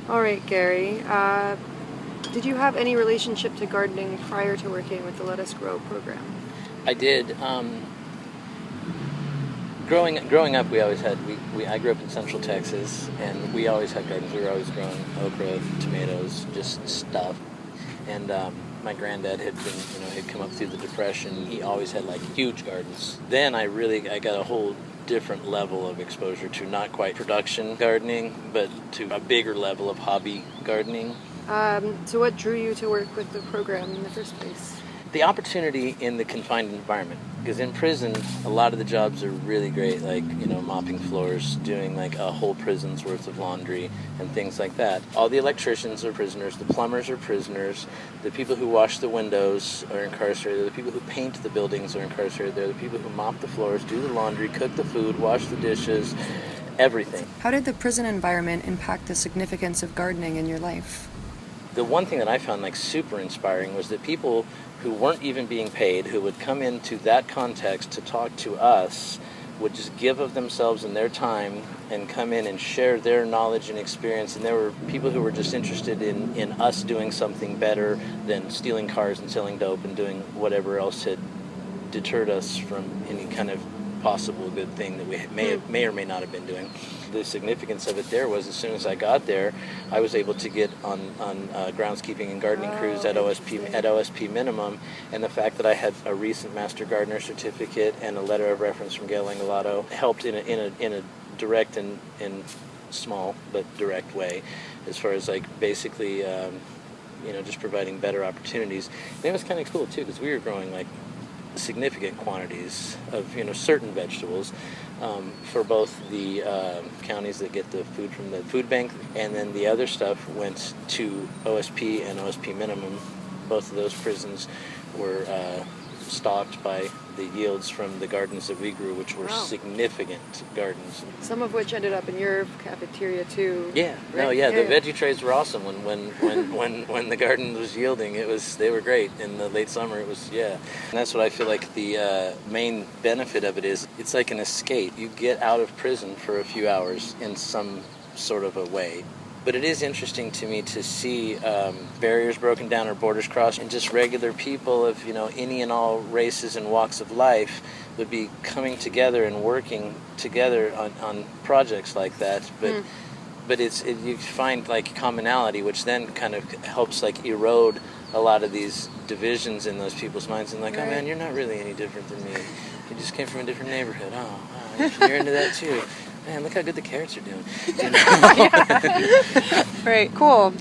All right, Gary. Did you have any relationship to gardening prior to working with the Let Us Grow program? I did. Growing up, we always had. I grew up in Central Texas, and we always had gardens. We were always growing okra, tomatoes, just stuff. And my granddad had been, had come up through the Depression. He always had like huge gardens. Then I got a whole different level of exposure to not quite production gardening, but to a bigger level of hobby gardening. So what drew you to work with the program in the first place? The opportunity in the confined environment, because in prison a lot of the jobs are really great, like mopping floors, doing like a whole prison's worth of laundry and things like that. All the electricians are prisoners, the plumbers are prisoners, the people who wash the windows are incarcerated, the people who paint the buildings are incarcerated, they're the people who mop the floors, do the laundry, cook the food, wash the dishes, everything. How did the prison environment impact the significance of gardening in your life? The one thing that I found like super inspiring was that people who weren't even being paid, who would come into that context to talk to us, would just give of themselves and their time and come in and share their knowledge and experience. And there were people who were just interested in us doing something better than stealing cars and selling dope and doing whatever else had deterred us from any kind of possible good thing that we may or may not have been doing. The significance of it there was, as soon as I got there, I was able to get on groundskeeping and gardening crews at OSP minimum, and the fact that I had a recent Master Gardener certificate and a letter of reference from Gail Langolato helped in a direct and small but direct way, as far as like basically just providing better opportunities. And it was kind of cool too, because we were growing like significant quantities of certain vegetables for both the counties that get the food from the food bank, and then the other stuff went to OSP and OSP minimum. Both of those prisons were stocked by the yields from the gardens that we grew, which were significant gardens. Some of which ended up in your cafeteria too. Yeah, right? No, yeah, the veggie trays were awesome when the garden was yielding. They were great in the late summer. It was, yeah, and that's what I feel like the main benefit of it is. It's like an escape. You get out of prison for a few hours in some sort of a way. But it is interesting to me to see barriers broken down or borders crossed, and just regular people of any and all races and walks of life would be coming together and working together on projects like that. But you find like commonality, which then kind of helps like erode a lot of these divisions in those people's minds, and like, right. Oh man, you're not really any different than me. You just came from a different neighborhood. Oh, wow, you're into that too. Man, look how good the carrots are doing. Right, cool.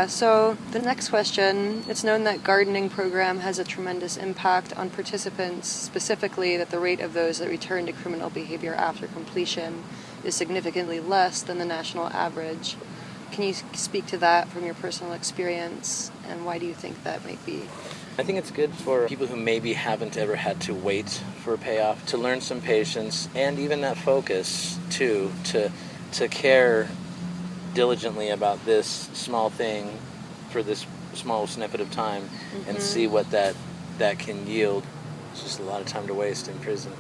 So the next question, it's known that gardening program has a tremendous impact on participants, specifically that the rate of those that return to criminal behavior after completion is significantly less than the national average. Can you speak to that from your personal experience, and why do you think that might be? I think it's good for people who maybe haven't ever had to wait for a payoff, to learn some patience and even that focus too, to care diligently about this small thing for this small snippet of time, and see what that can yield. It's just a lot of time to waste in prison,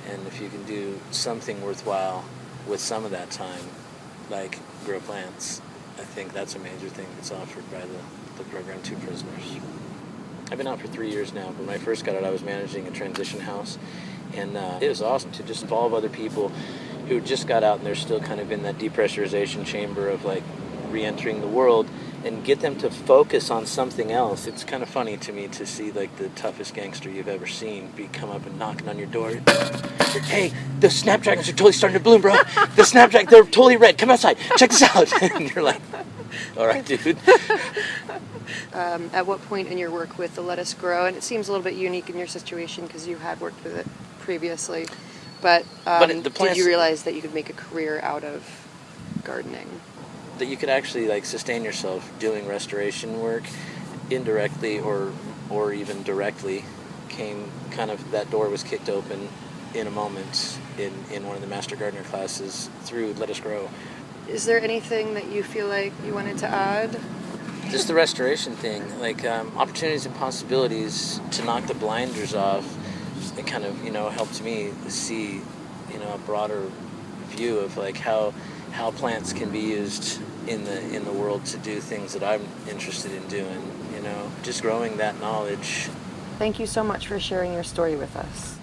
and if you can do something worthwhile with some of that time, like grow plants, I think that's a major thing that's offered by the program to prisoners. I've been out for 3 years now, but when I first got out, I was managing a transition house, and it was awesome to just involve other people who just got out and they're still kind of in that depressurization chamber of like re-entering the world, and get them to focus on something else. It's kind of funny to me to see like the toughest gangster you've ever seen come up and knocking on your door. Hey, the snapdragons are totally starting to bloom, bro. They're totally red. Come outside. Check this out. And you're like, all right, dude. At what point in your work with the Let Us Grow, and it seems a little bit unique in your situation because you had worked with it previously, but did you realize that you could make a career out of gardening? That you could actually like sustain yourself doing restoration work indirectly or even directly came kind of, that door was kicked open in a moment in one of the Master Gardener classes through Let Us Grow. Is there anything that you feel like you wanted to add? Just the restoration thing, like opportunities and possibilities to knock the blinders off. It kind of, helped me see, a broader view of like how plants can be used in the world to do things that I'm interested in doing, just growing that knowledge. Thank you so much for sharing your story with us.